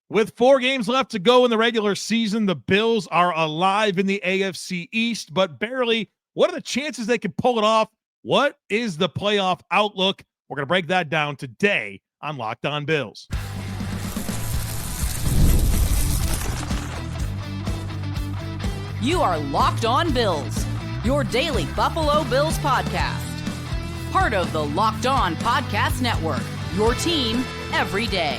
With 4 games left to go in the regular season, the Bills are alive in the AFC East, but barely. What are the chances they can pull it off? What is the playoff outlook? We're going to break that down today on Locked On Bills. You are Locked On Bills, your daily Buffalo Bills podcast. Part of the Locked On Podcast Network, your team every day.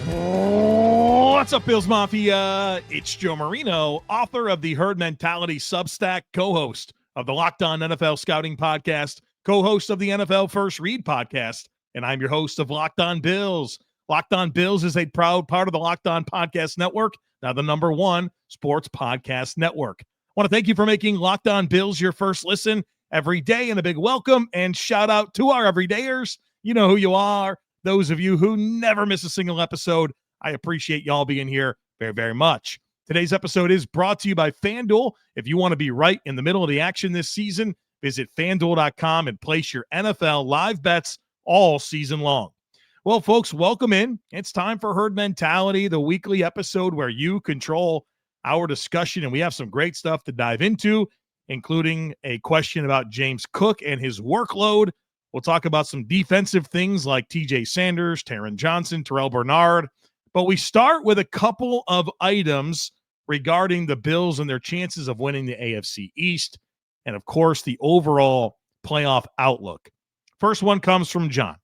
What's up, Bills Mafia? It's Joe Marino, author of the Herd Mentality Substack, co-host of the Locked On NFL Scouting Podcast, co-host of the NFL First Read Podcast, and I'm your host of Locked On Bills. Locked On Bills is a proud part of the Locked On Podcast Network, now the #1 sports podcast network. I want to thank you for making Locked On Bills your first listen every day, and a big welcome and shout out to our everydayers. You know who you are. Those of you who never miss a single episode, I appreciate y'all being here very, very much. Today's episode is brought to you by FanDuel. If you want to be right in the middle of the action this season, visit FanDuel.com and place your NFL live bets all season long. Well, folks, welcome in. It's time for Herd Mentality, the weekly episode where you control our discussion, and we have some great stuff to dive into, including a question about James Cook and his workload. We'll talk about some defensive things like TJ Sanders, Taron Johnson, Terrel Bernard. But we start with a couple of items regarding the Bills and their chances of winning the AFC East, and, of course, the overall playoff outlook. First one comes from John.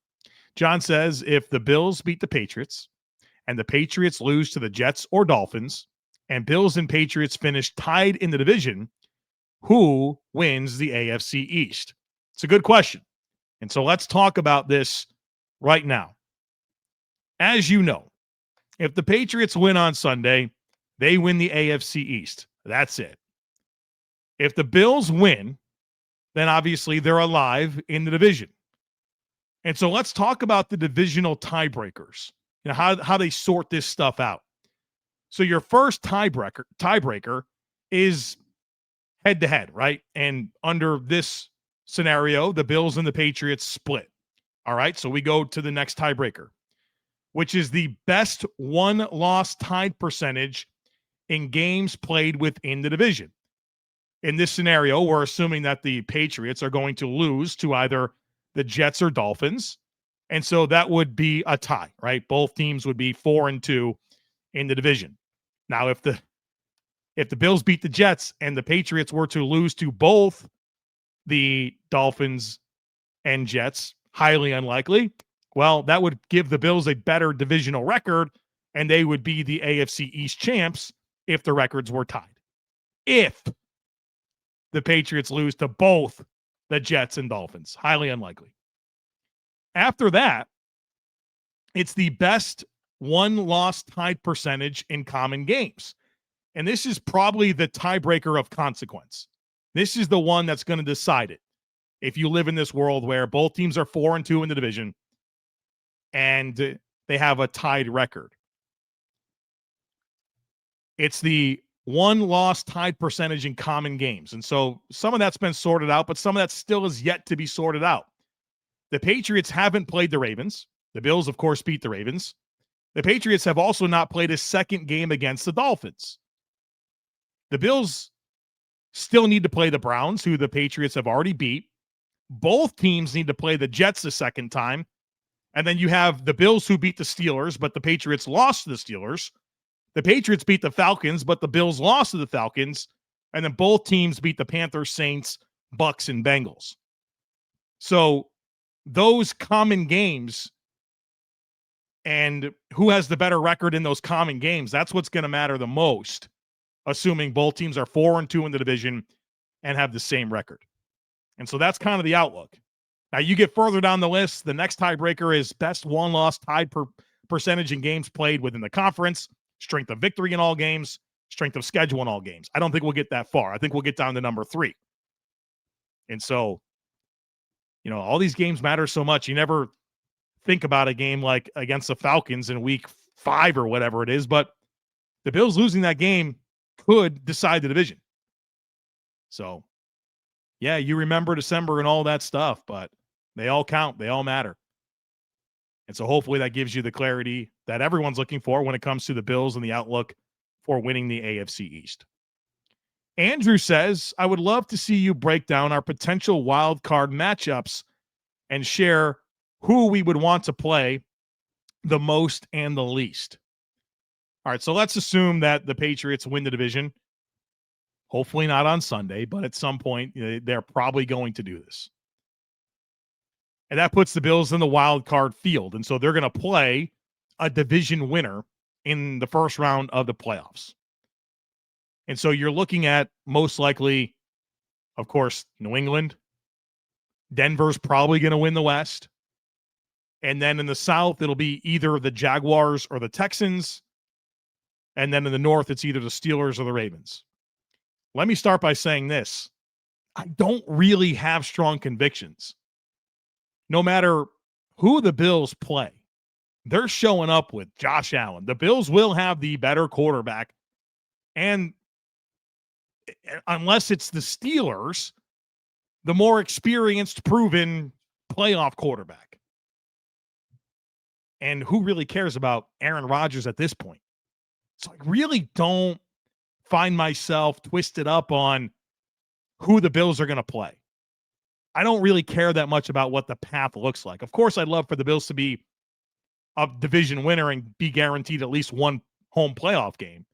John says, if the Bills beat the Patriots and the Patriots lose to the Jets or Dolphins and Bills and Patriots finish tied in the division, who wins the AFC East? It's a good question. And so let's talk about this right now. As you know, if the Patriots win on Sunday, they win the AFC East. That's it. If the Bills win, then obviously they're alive in the division. And so let's talk about the divisional tiebreakers, you know, how they sort this stuff out. So your first tiebreaker is head-to-head, right? And under this scenario, the Bills and the Patriots split. All right, so we go to the next tiebreaker, which is the best one-loss tied percentage in games played within the division. In this scenario, we're assuming that the Patriots are going to lose to either the Jets or Dolphins, and so that would be a tie, right? Both teams would be 4-2 in the division. Now, if the Bills beat the Jets and the Patriots were to lose to both the Dolphins and Jets, highly unlikely, well, that would give the Bills a better divisional record, and they would be the AFC East champs if the records were tied. If the Patriots lose to both the Jets and Dolphins, highly unlikely. After that, it's the best one-loss tied percentage in common games. And this is probably the tiebreaker of consequence. This is the one that's going to decide it. If you live in this world where both teams are 4-2 in the division and they have a tied record, it's the one-loss tied percentage in common games. And so some of that's been sorted out, but some of that still is yet to be sorted out. The Patriots haven't played the Ravens. The Bills, of course, beat the Ravens. The Patriots have also not played a second game against the Dolphins. The Bills still need to play the Browns, who the Patriots have already beat. Both teams need to play the Jets a second time. And then you have the Bills who beat the Steelers, but the Patriots lost to the Steelers. The Patriots beat the Falcons, but the Bills lost to the Falcons. And then both teams beat the Panthers, Saints, Bucks, and Bengals. So those common games and who has the better record in those common games, that's what's going to matter the most, assuming both teams are 4-2 in the division and have the same record. And so that's kind of the outlook. Now, you get further down the list, the next tiebreaker is best one-loss tied percentage in games played within the conference, strength of victory in all games, strength of schedule in all games. I don't think we'll get that far. I think we'll get down to number 3. And so, you know, all these games matter so much. You never think about a game like against the Falcons in week 5 or whatever it is, but the Bills losing that game could decide the division. So, yeah, you remember December and all that stuff, but they all count. They all matter. And so hopefully that gives you the clarity that everyone's looking for when it comes to the Bills and the outlook for winning the AFC East. Andrew says, I would love to see you break down our potential wild card matchups and share who we would want to play the most and the least. All right, so let's assume that the Patriots win the division. Hopefully not on Sunday, but at some point, they're probably going to do this. And that puts the Bills in the wild card field. And so they're going to play a division winner in the first round of the playoffs. And so you're looking at most likely, of course, New England. Denver's probably going to win the West. And then in the South, it'll be either the Jaguars or the Texans. And then in the North, it's either the Steelers or the Ravens. Let me start by saying this. I don't really have strong convictions. No matter who the Bills play, they're showing up with Josh Allen. The Bills will have the better quarterback. And unless it's the Steelers, the more experienced, proven playoff quarterback. And who really cares about Aaron Rodgers at this point? So I really don't find myself twisted up on who the Bills are going to play. I don't really care that much about what the path looks like. Of course, I'd love for the Bills to be a division winner and be guaranteed at least one home playoff game.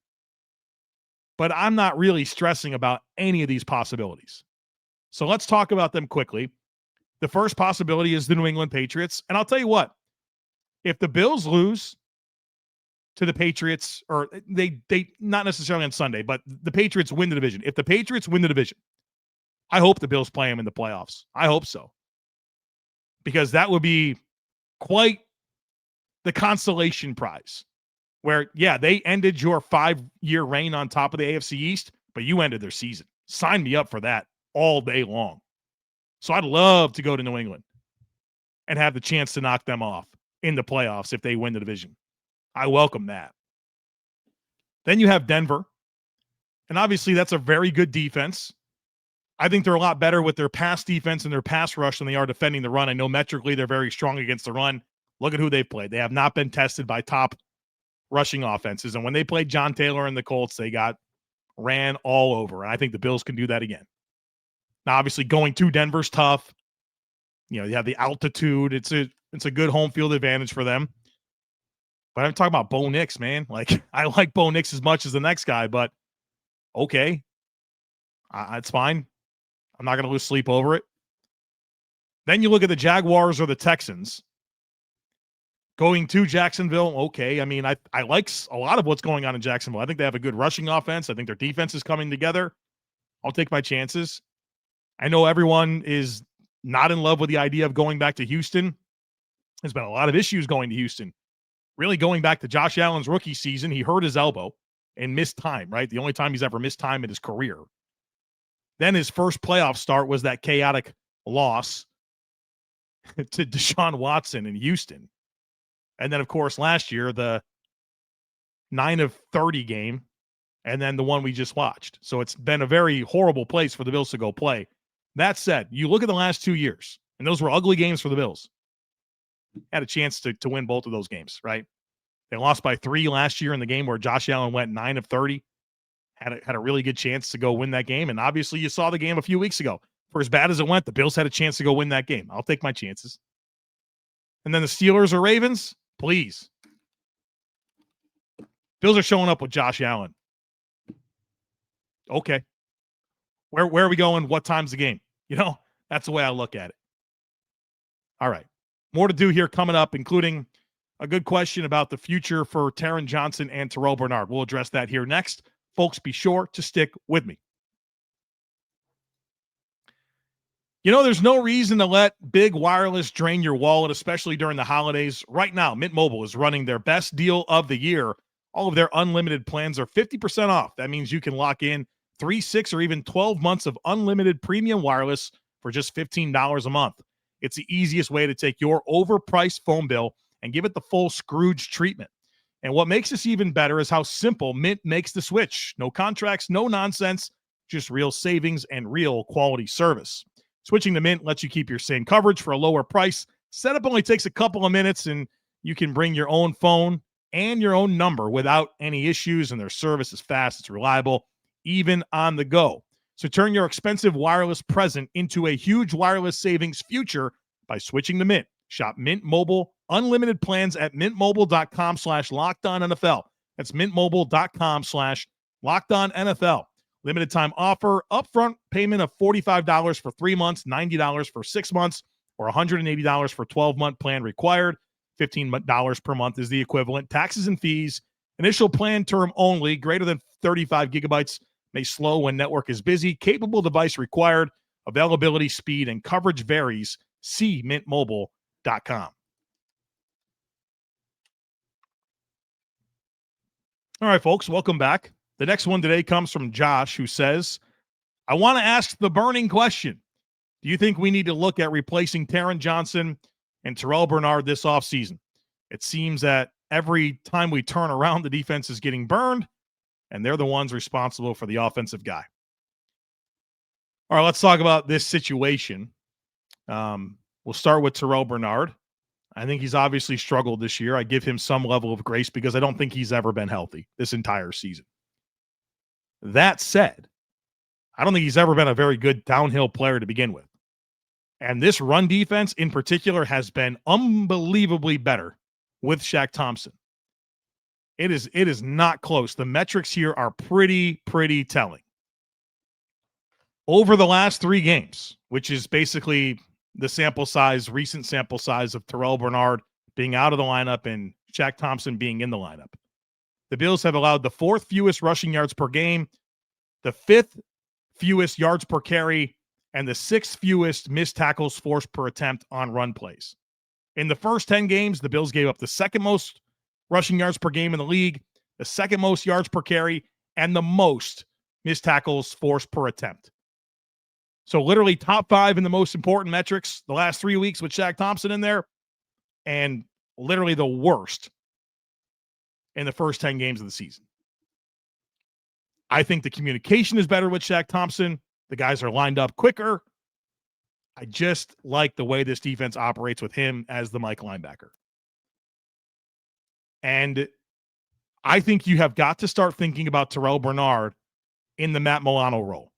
But I'm not really stressing about any of these possibilities. So let's talk about them quickly. The first possibility is the New England Patriots. And I'll tell you what, if the Bills lose to the Patriots, or they not necessarily on Sunday, but the Patriots win the division. If the Patriots win the division, I hope the Bills play them in the playoffs. I hope so. Because that would be quite the consolation prize. Where, yeah, they ended your 5-year reign on top of the AFC East, but you ended their season. Sign me up for that all day long. So I'd love to go to New England and have the chance to knock them off in the playoffs if they win the division. I welcome that. Then you have Denver. And obviously that's a very good defense. I think they're a lot better with their pass defense and their pass rush than they are defending the run. I know metrically they're very strong against the run. Look at who they've played. They have not been tested by top rushing offenses. And when they played John Taylor and the Colts, they got ran all over. And I think the Bills can do that again. Now, obviously, going to Denver's tough. You know, you have the altitude. It's a good home field advantage for them. But I'm talking about Bo Nix, man. Like, I like Bo Nix as much as the next guy, but okay. It's fine. I'm not going to lose sleep over it. Then you look at the Jaguars or the Texans. Going to Jacksonville, okay. I mean, I like a lot of what's going on in Jacksonville. I think they have a good rushing offense. I think their defense is coming together. I'll take my chances. I know everyone is not in love with the idea of going back to Houston. There's been a lot of issues going to Houston. Really going back to Josh Allen's rookie season, he hurt his elbow and missed time, right? The only time he's ever missed time in his career. Then his first playoff start was that chaotic loss to Deshaun Watson in Houston. And then, of course, last year, the 9-30 game, and then the one we just watched. So it's been a very horrible place for the Bills to go play. That said, you look at the last 2 years, and those were ugly games for the Bills. Had a chance to win both of those games, right? They lost by 3 last year in the game where Josh Allen went 9-30. Had a really good chance to go win that game. And obviously, you saw the game a few weeks ago. For as bad as it went, the Bills had a chance to go win that game. I'll take my chances. And then the Steelers or Ravens, please. Bills are showing up with Josh Allen. Okay. Where are we going? What time's the game? You know, that's the way I look at it. All right. More to do here coming up, including a good question about the future for Taron Johnson and Terrel Bernard. We'll address that here next. Folks, be sure to stick with me. You know, there's no reason to let big wireless drain your wallet, especially during the holidays. Right now, Mint Mobile is running their best deal of the year. All of their unlimited plans are 50% off. That means you can lock in 3, 6, or even 12 months of unlimited premium wireless for just $15 a month. It's the easiest way to take your overpriced phone bill and give it the full Scrooge treatment. And what makes this even better is how simple Mint makes the switch. No contracts, no nonsense, just real savings and real quality service. Switching to Mint lets you keep your same coverage for a lower price. Setup only takes a couple of minutes, and you can bring your own phone and your own number without any issues, and their service is fast, it's reliable, even on the go. So turn your expensive wireless present into a huge wireless savings future by switching to Mint. Shop Mint Mobile unlimited plans at mintmobile.com/LockedOnNFL. That's mintmobile.com/LockedOnNFL. Limited time offer, upfront payment of $45 for 3 months, $90 for 6 months, or $180 for 12-month plan required. $15 per month is the equivalent. Taxes and fees. Initial plan term only. Greater than 35 gigabytes may slow when network is busy. Capable device required. Availability, speed, and coverage varies. See mintmobile.com. All right, folks, welcome back. The next one today comes from Josh, who says, I want to ask the burning question. Do you think we need to look at replacing Taron Johnson and Terrel Bernard this offseason? It seems that every time we turn around, the defense is getting burned, and they're the ones responsible for the offensive guy. All right, let's talk about this situation. We'll start with Terrel Bernard. I think he's obviously struggled this year. I give him some level of grace because I don't think he's ever been healthy this entire season. That said, I don't think he's ever been a very good downhill player to begin with. And this run defense in particular has been unbelievably better with Shaq Thompson. It is not close. The metrics here are pretty telling. Over the last 3 games, which is basically the recent sample size of Terrel Bernard being out of the lineup and Shaq Thompson being in the lineup, the Bills have allowed the 4th fewest rushing yards per game, the 5th fewest yards per carry, and the 6th fewest missed tackles forced per attempt on run plays. In the first 10 games, the Bills gave up the 2nd most rushing yards per game in the league, the 2nd most yards per carry, and the most missed tackles forced per attempt. So literally top 5 in the most important metrics the last 3 weeks with Shaq Thompson in there, and literally the worst in the first 10 games of the season. I think the communication is better with Shaq Thompson. The guys are lined up quicker. I just like the way this defense operates with him as the Mike linebacker. And I think you have got to start thinking about Terrel Bernard in the Matt Milano role.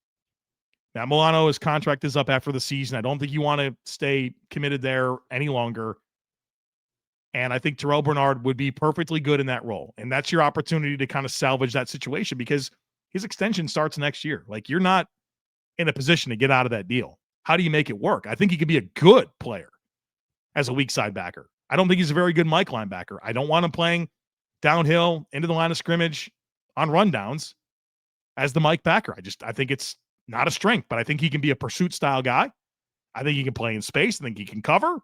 Matt Milano, his contract is up after the season. I don't think you want to stay committed there any longer. And I think Terrel Bernard would be perfectly good in that role. And that's your opportunity to kind of salvage that situation because his extension starts next year. Like, you're not in a position to get out of that deal. How do you make it work? I think he could be a good player as a weak side backer. I don't think he's a very good Mike linebacker. I don't want him playing downhill into the line of scrimmage on rundowns as the Mike backer. I think it's not a strength, but I think he can be a pursuit style guy. I think he can play in space. I think he can cover.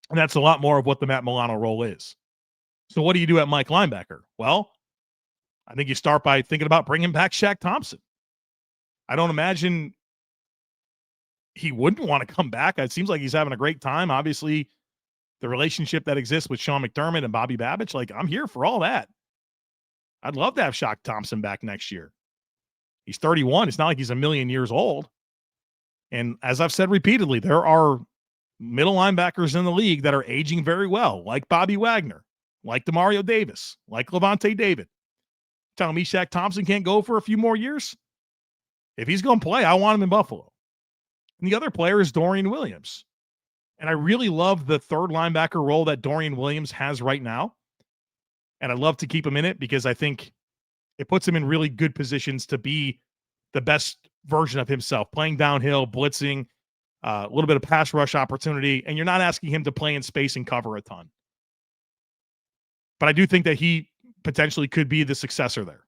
And that's a lot more of what the Matt Milano role is. So what do you do at Mike linebacker? Well, I think you start by thinking about bringing back Shaq Thompson. I don't imagine he wouldn't want to come back. It seems like he's having a great time. Obviously, the relationship that exists with Sean McDermott and Bobby Babich, like, I'm here for all that. I'd love to have Shaq Thompson back next year. He's 31. It's not like he's a million years old. And as I've said repeatedly, there are middle linebackers in the league that are aging very well, like Bobby Wagner, like Demario Davis, like Levante David. Telling me Shaq Thompson can't go for a few more years? If he's going to play, I want him in Buffalo. And the other player is Dorian Williams. And I really love the third linebacker role that Dorian Williams has right now. And I'd love to keep him in it because I think it puts him in really good positions to be the best version of himself, playing downhill, blitzing, a little bit of pass rush opportunity, and you're not asking him to play in space and cover a ton. But I do think that he potentially could be the successor there.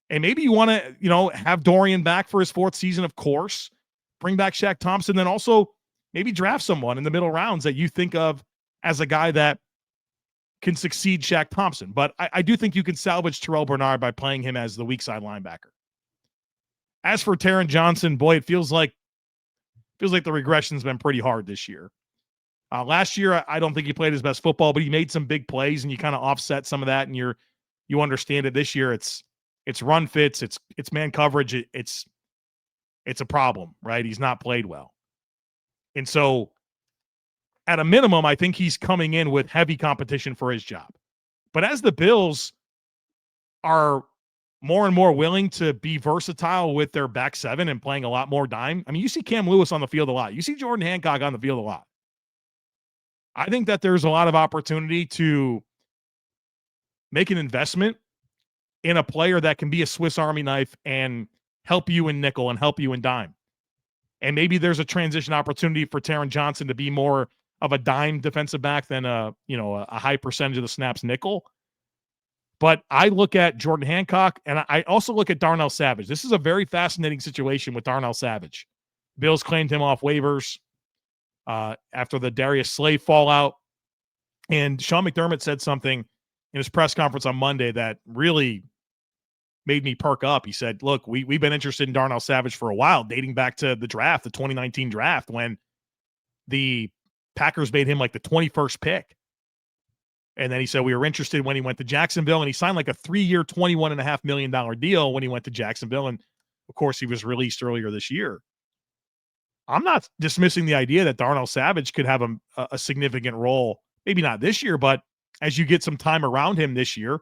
And maybe you want to, have Dorian back for his 4th season, of course. Bring back Shaq Thompson, then also maybe draft someone in the middle rounds that you think of as a guy that can succeed Shaq Thompson. But I do think you can salvage Terrel Bernard by playing him as the weak side linebacker. As for Taron Johnson, boy, it feels like the regression's been pretty hard this year. Last year, I don't think he played his best football, but he made some big plays, and you kind of offset some of that, and you understand it. This year, it's run fits, it's man coverage, it's a problem, right? He's not played well. And so at a minimum, I think he's coming in with heavy competition for his job. But as the Bills are more and more willing to be versatile with their back seven and playing a lot more dime, I mean, you see Cam Lewis on the field a lot. You see Jordan Hancock on the field a lot. I think that there's a lot of opportunity to make an investment in a player that can be a Swiss Army knife and help you in nickel and help you in dime. And maybe there's a transition opportunity for Taron Johnson to be more of a dime defensive back than a high percentage of the snaps nickel. But I look at Jordan Hancock, and I also look at Darnell Savage. This is a very fascinating situation with Darnell Savage. Bills claimed him off waivers after the Darius Slay fallout. And Sean McDermott said something in his press conference on Monday that really made me perk up. He said, look, we've been interested in Darnell Savage for a while, dating back to the draft, the 2019 draft, when the Packers made him like the 21st pick. And then he said we were interested when he went to Jacksonville, and he signed like a 3-year, $21.5 million deal when he went to Jacksonville. And of course, he was released earlier this year. I'm not dismissing the idea that Darnell Savage could have a significant role, maybe not this year, but as you get some time around him this year,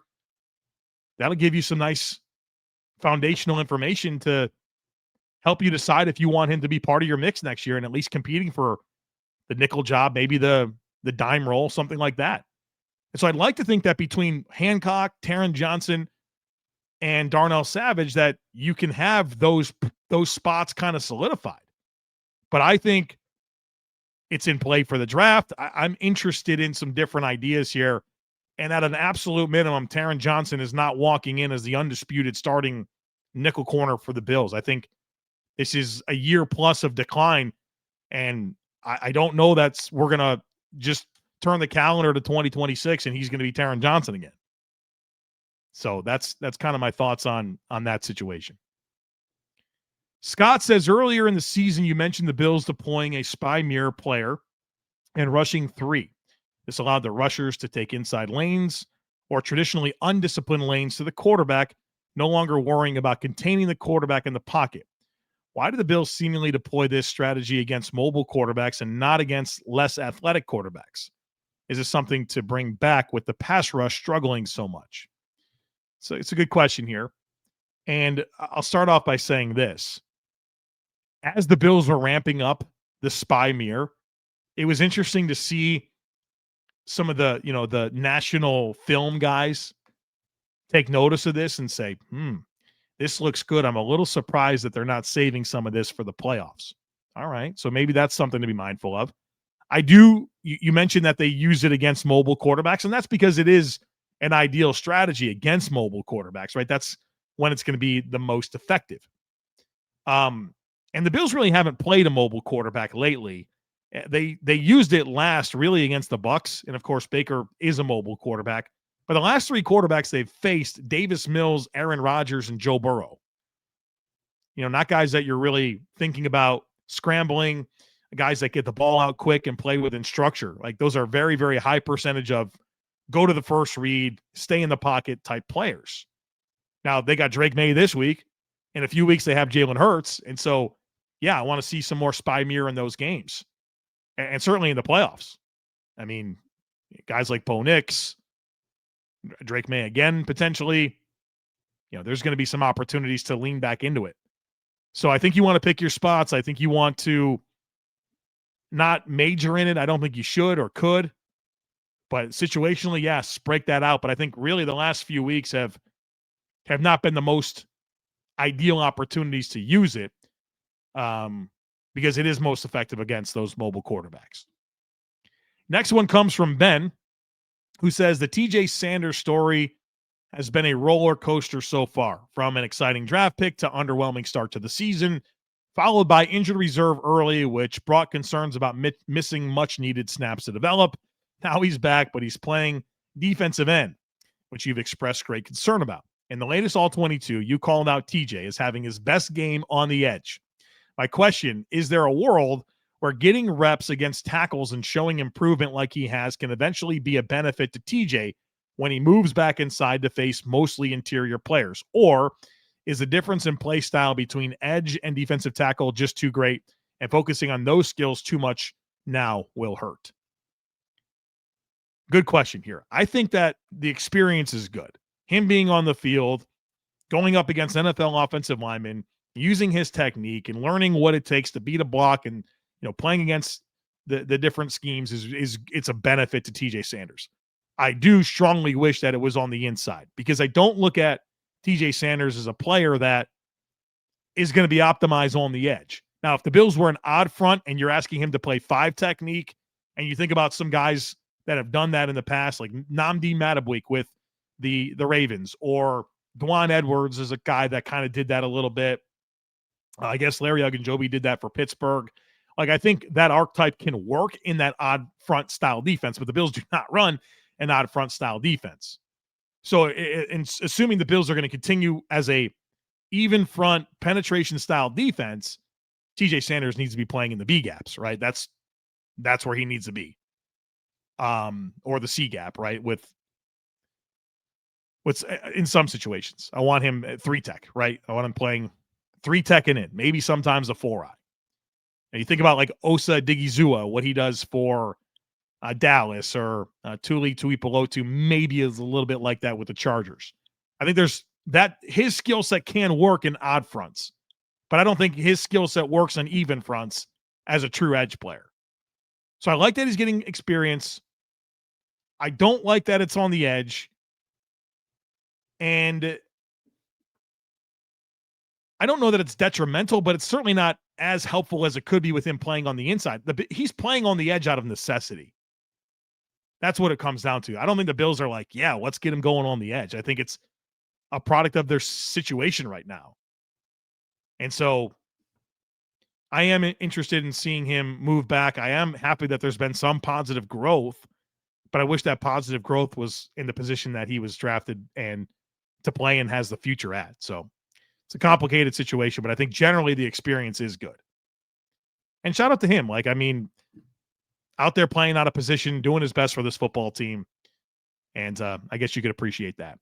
that'll give you some nice foundational information to help you decide if you want him to be part of your mix next year and at least competing for the nickel job, maybe the dime role, something like that. And so I'd like to think that between Hancock, Taron Johnson, and Darnell Savage, that you can have those spots kind of solidified. But I think it's in play for the draft. I'm interested in some different ideas here. And at an absolute minimum, Taron Johnson is not walking in as the undisputed starting nickel corner for the Bills. I think this is a year plus of decline. And I don't know we're going to just turn the calendar to 2026 and he's going to be Taron Johnson again. So that's kind of my thoughts on that situation. Scott says earlier in the season, you mentioned the Bills deploying a spy mirror player and rushing 3. This allowed the rushers to take inside lanes or traditionally undisciplined lanes to the quarterback, no longer worrying about containing the quarterback in the pocket. Why do the Bills seemingly deploy this strategy against mobile quarterbacks and not against less athletic quarterbacks? Is this something to bring back with the pass rush struggling so much? So it's a good question here. And I'll start off by saying this. As the Bills were ramping up the spy mirror, it was interesting to see some of the national film guys take notice of this and say, this looks good. I'm a little surprised that they're not saving some of this for the playoffs. All right. So maybe that's something to be mindful of. You mentioned that they use it against mobile quarterbacks, and that's because it is an ideal strategy against mobile quarterbacks, right? That's when it's going to be the most effective. And the Bills really haven't played a mobile quarterback lately. They used it last really against the Bucs, and of course Baker is a mobile quarterback. But the last 3 quarterbacks they've faced, Davis Mills, Aaron Rodgers, and Joe Burrow. Not guys that you're really thinking about scrambling, guys that get the ball out quick and play within structure. Like those are very, very high percentage of go to the first read, stay in the pocket type players. Now they got Drake May this week. In a few weeks, they have Jalen Hurts. And so, yeah, I want to see some more spy mirror in those games. And certainly in the playoffs. I mean, guys like Bo Nix, Drake May again, potentially, there's going to be some opportunities to lean back into it. So I think you want to pick your spots. I think you want to not major in it. I don't think you should or could. But situationally, yes, break that out. But I think really the last few weeks have not been the most ideal opportunities to use it because it is most effective against those mobile quarterbacks. Next one comes from Ben, who says the TJ Sanders story has been a roller coaster so far, from an exciting draft pick to underwhelming start to the season, followed by injured reserve early, which brought concerns about missing much-needed snaps to develop. Now he's back, but he's playing defensive end, which you've expressed great concern about. In the latest All-22, you called out TJ as having his best game on the edge. My question, is there a world where getting reps against tackles and showing improvement like he has can eventually be a benefit to TJ when he moves back inside to face mostly interior players? Or is the difference in play style between edge and defensive tackle just too great, and focusing on those skills too much now will hurt? good question here. I think that the experience is good. Him being on the field, going up against NFL offensive linemen, using his technique and learning what it takes to beat a block and, playing against the different schemes is it's a benefit to TJ Sanders. I do strongly wish that it was on the inside because I don't look at TJ Sanders as a player that is going to be optimized on the edge. Now, if the Bills were an odd front and you're asking him to play 5 technique, and you think about some guys that have done that in the past, like Nnamdi Matabwik with the Ravens, or Dwan Edwards is a guy that kind of did that a little bit. I guess Larry Ogunjobi did that for Pittsburgh. Like, I think that archetype can work in that odd front style defense, but the Bills do not run an odd front style defense. So, assuming the Bills are going to continue as a even front penetration style defense, TJ Sanders needs to be playing in the B gaps, right? That's where he needs to be. Or the C gap, right? With what's in some situations. I want him at 3 tech, right? I want him playing 3 tech and in, maybe sometimes a 4-eye. And you think about like Osa Digizua, what he does for Dallas, or Tuli Tuipulotu maybe is a little bit like that with the Chargers. I think there's that his skill set can work in odd fronts, but I don't think his skill set works on even fronts as a true edge player. So I like that he's getting experience. I don't like that it's on the edge. And I don't know that it's detrimental, but it's certainly not as helpful as it could be with him playing on the inside. He's playing on the edge out of necessity. That's what it comes down to. I don't think the Bills are like, yeah, let's get him going on the edge. I think it's a product of their situation right now. And so I am interested in seeing him move back. I am happy that there's been some positive growth, but I wish that positive growth was in the position that he was drafted and to play and has the future at. So it's a complicated situation, but I think generally the experience is good. And shout out to him. Like, I mean, out there playing out of position, doing his best for this football team. And I guess you could appreciate that.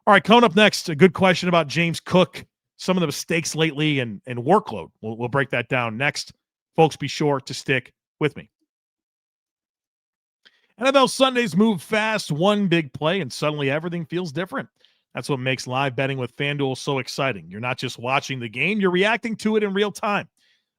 All right, coming up next, a good question about James Cook, some of the mistakes lately, and workload. We'll break that down next. Folks, be sure to stick with me. NFL Sundays move fast, one big play, and suddenly everything feels different. That's what makes live betting with FanDuel so exciting. You're not just watching the game, you're reacting to it in real time.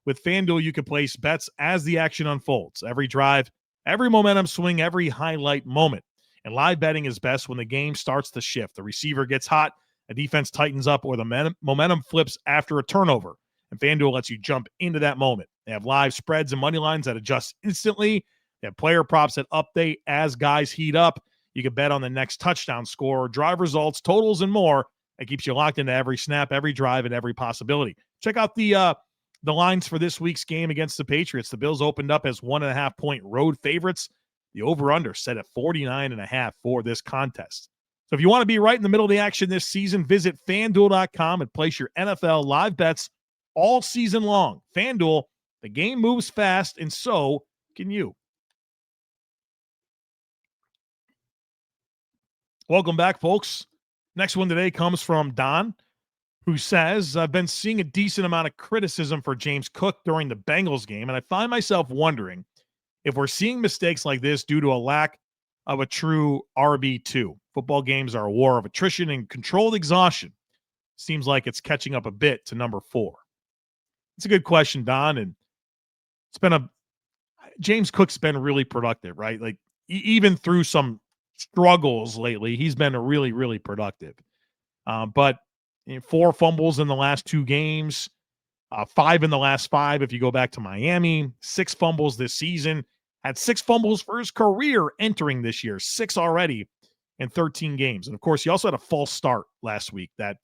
With FanDuel, you can place bets as the action unfolds. Every drive, every momentum swing, every highlight moment. And live betting is best when the game starts to shift. The receiver gets hot, a defense tightens up, or the momentum flips after a turnover. And FanDuel lets you jump into that moment. They have live spreads and money lines that adjust instantly. They have player props that update as guys heat up. You can bet on the next touchdown score, drive results, totals, and more. It keeps you locked into every snap, every drive, and every possibility. Check out the lines for this week's game against the Patriots. The Bills opened up as 1.5-point road favorites. The over-under set at 49.5 for this contest. So if you want to be right in the middle of the action this season, visit FanDuel.com and place your NFL live bets all season long. FanDuel, the game moves fast, and so can you. Welcome back, folks. Next one today comes from Don, who says, I've been seeing a decent amount of criticism for James Cook during the Bengals game, and I find myself wondering if we're seeing mistakes like this due to a lack of a true RB2. Football games are a war of attrition and controlled exhaustion. Seems like it's catching up a bit to number 4. It's a good question, Don, and James Cook's been really productive, right? Like, even through some struggles lately, he's been really, really productive. But 4 fumbles in the last 2 games, 5 in the last 5 if you go back to Miami, 6 fumbles this season, had 6 fumbles for his career entering this year, 6 already in 13 games. And of course, he also had a false start last week that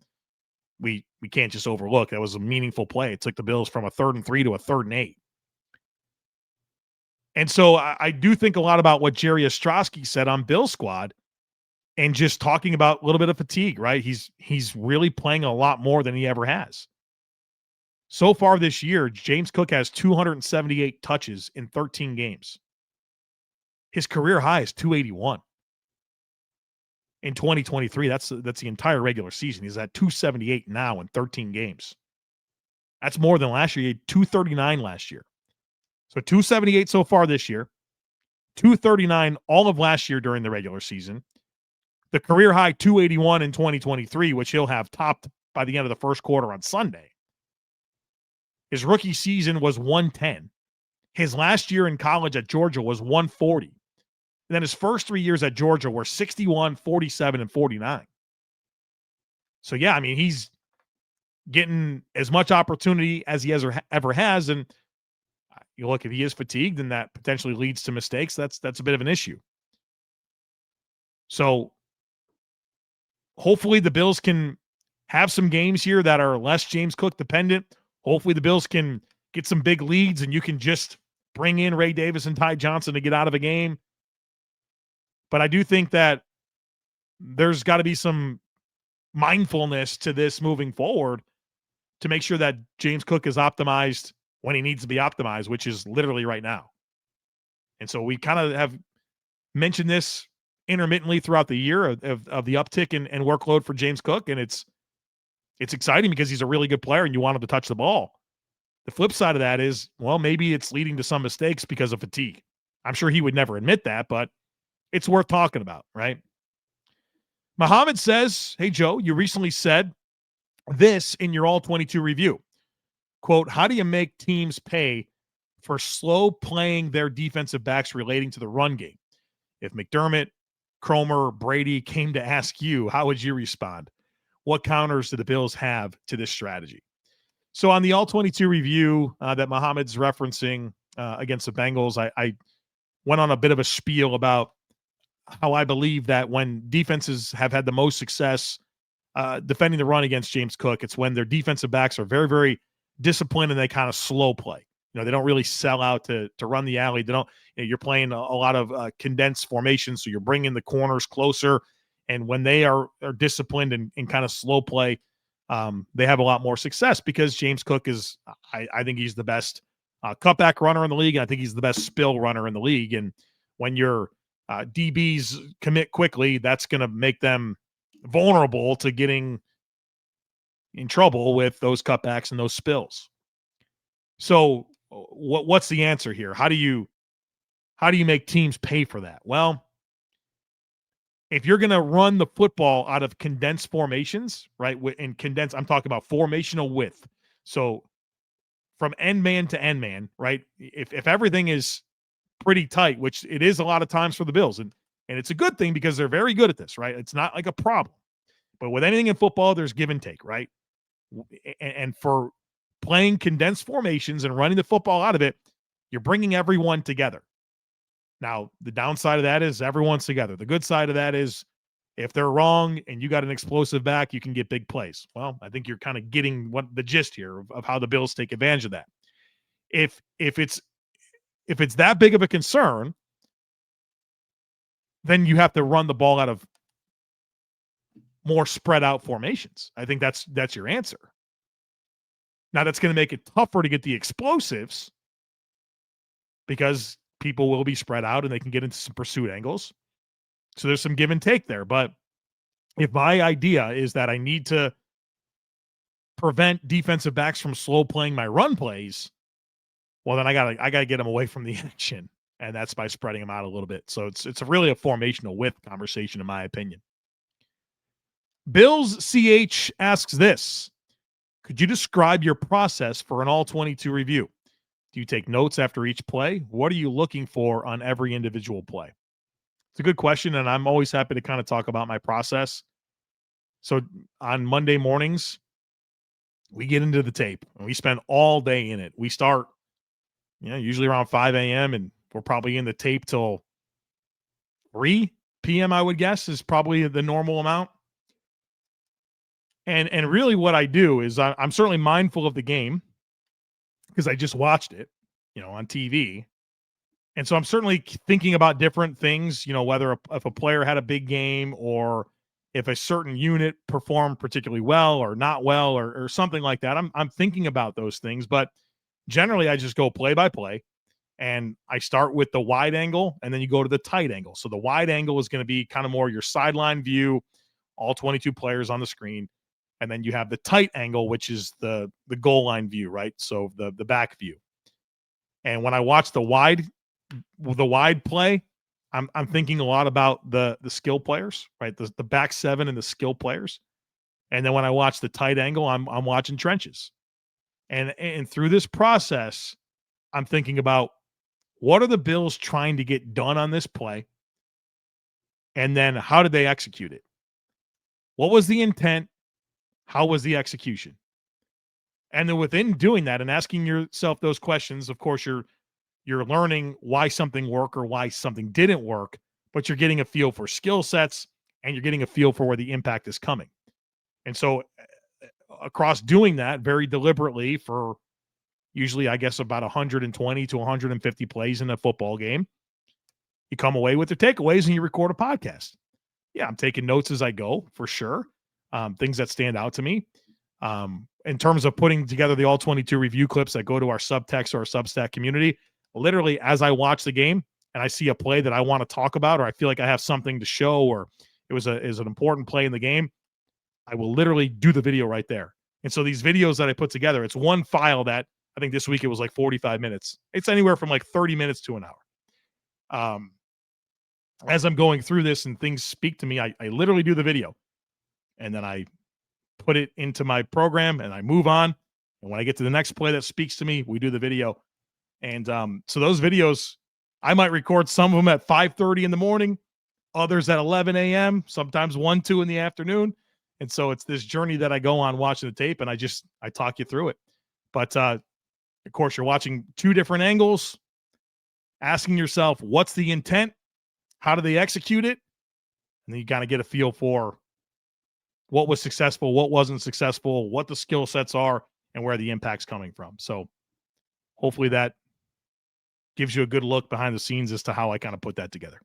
we can't just overlook. That was a meaningful play. It took the Bills from a 3rd and 3 to a 3rd and 8. And so I do think a lot about what Jerry Ostrowski said on Bill Squad, and just talking about a little bit of fatigue, right? He's really playing a lot more than he ever has. So far this year, James Cook has 278 touches in 13 games. His career high is 281. In 2023, that's the entire regular season. He's at 278 now in 13 games. That's more than last year. He had 239 last year. So 278 so far this year, 239 all of last year during the regular season. The career high 281 in 2023, which he'll have topped by the end of the first quarter on Sunday. His rookie season was 110. His last year in college at Georgia was 140. And then his first 3 years at Georgia were 61, 47, and 49. So, yeah, I mean, he's getting as much opportunity as he ever has. And you look, if he is fatigued, then that potentially leads to mistakes. That's a bit of an issue. So hopefully the Bills can have some games here that are less James Cook dependent. Hopefully the Bills can get some big leads and you can just bring in Ray Davis and Ty Johnson to get out of a game. But I do think that there's got to be some mindfulness to this moving forward to make sure that James Cook is optimized when he needs to be optimized, which is literally right now. And so we kind of have mentioned this intermittently throughout the year of the uptick in workload for James Cook. And it's exciting because he's a really good player and you want him to touch the ball. The flip side of that is, well, maybe it's leading to some mistakes because of fatigue. I'm sure he would never admit that, but it's worth talking about, right? Muhammad says, hey, Joe, you recently said this in your All-22 review. Quote, how do you make teams pay for slow playing their defensive backs relating to the run game? If McDermott, Cromer, Brady came to ask you, how would you respond? What counters do the Bills have to this strategy? So on the All-22 review that Muhammad's referencing against the Bengals, I went on a bit of a spiel about how I believe that when defenses have had the most success defending the run against James Cook, it's when their defensive backs are very, very disciplined and they kind of slow play. You know, they don't really sell out to run the alley. They don't. You're playing a lot of condensed formations, so you're bringing the corners closer. And when they are disciplined and kind of slow play, they have a lot more success because James Cook is, I think he's the best cutback runner in the league. And I think he's the best spill runner in the league. And when your DBs commit quickly, that's going to make them vulnerable to getting in trouble with those cutbacks and those spills. So what's the answer here? How do you make teams pay for that? Well, if you're going to run the football out of condensed formations, right? And condensed, I'm talking about formational width. So from end man to end man, right? If everything is pretty tight, which it is a lot of times for the Bills, and it's a good thing because they're very good at this, right? It's not like a problem. But with anything in football, there's give and take, right? And for playing condensed formations and running the football out of it, you're bringing everyone together. Now, the downside of that is everyone's together. The good side of that is if they're wrong and you got an explosive back, you can get big plays. Well, I think you're kind of getting what the gist here of how the Bills take advantage of that. If it's that big of a concern, then you have to run the ball out of more spread out formations. I think that's your answer. Now, that's going to make it tougher to get the explosives because people will be spread out and they can get into some pursuit angles. So there's some give and take there. But if my idea is that I need to prevent defensive backs from slow playing my run plays, well, then I gotta get them away from the action. And that's by spreading them out a little bit. So it's really a formational width conversation, in my opinion. Bills CH asks this. Could you describe your process for an All-22 review? Do you take notes after each play? What are you looking for on every individual play? It's a good question, and I'm always happy to kind of talk about my process. So on Monday mornings, we get into the tape, and we spend all day in it. We start, usually around 5 a.m., and we're probably in the tape till 3 p.m., I would guess, is probably the normal amount. And really what I do is I'm certainly mindful of the game because I just watched it, on TV. And so I'm certainly thinking about different things, whether if a player had a big game or if a certain unit performed particularly well or not well or something like that. I'm thinking about those things, but generally I just go play by play and I start with the wide angle and then you go to the tight angle. So the wide angle is going to be kind of more your sideline view, all 22 players on the screen. And then you have the tight angle, which is the goal line view, right? So the back view. And when I watch the wide the wide play, I'm thinking a lot about the skill players, right? The back seven and the skill players. And then when I watch the tight angle, I'm watching trenches. And through this process, I'm thinking about what are the Bills trying to get done on this play? And then how did they execute it? What was the intent? How was the execution? And then within doing that and asking yourself those questions, of course, you're learning why something worked or why something didn't work, but you're getting a feel for skill sets and you're getting a feel for where the impact is coming. And so across doing that very deliberately for usually, I guess, about 120 to 150 plays in a football game, you come away with the takeaways and you record a podcast. Yeah, I'm taking notes as I go for sure. Things that stand out to me. In terms of putting together the all 22 review clips that go to our subtext or our Substack community, literally as I watch the game and I see a play that I want to talk about, or I feel like I have something to show, or is an important play in the game, I will literally do the video right there. And so these videos that I put together, it's one file that I think this week it was like 45 minutes. It's anywhere from like 30 minutes to an hour. As I'm going through this and things speak to me, I literally do the video and then I put it into my program and I move on. And when I get to the next play that speaks to me, we do the video. And so those videos, I might record some of them at 5:30 in the morning, others at 11 a.m., sometimes 1, 2 in the afternoon. And so it's this journey that I go on watching the tape and I talk you through it. But of course, you're watching two different angles, asking yourself, what's the intent? How do they execute it? And then you got to get a feel for what was successful, what wasn't successful, what the skill sets are, and where the impact's coming from. So hopefully that gives you a good look behind the scenes as to how I kind of put that together.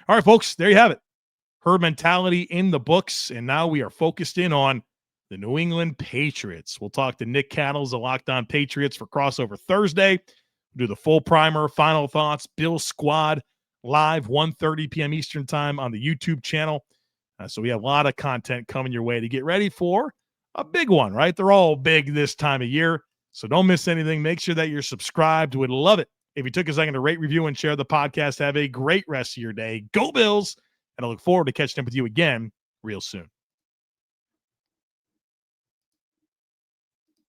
All right, folks, there you have it. Herd mentality in the books, and now we are focused in on the New England Patriots. We'll talk to Nick Cattles, the Locked On Patriots, for Crossover Thursday. We'll do the full primer, final thoughts, Bills squad, live 1:30 p.m. Eastern time on the YouTube channel. So we have a lot of content coming your way to get ready for a big one, right? They're all big this time of year, so don't miss anything. Make sure that you're subscribed. Would love it if you took a second to rate, review, and share the podcast. Have a great rest of your day. Go Bills, and I look forward to catching up with you again real soon.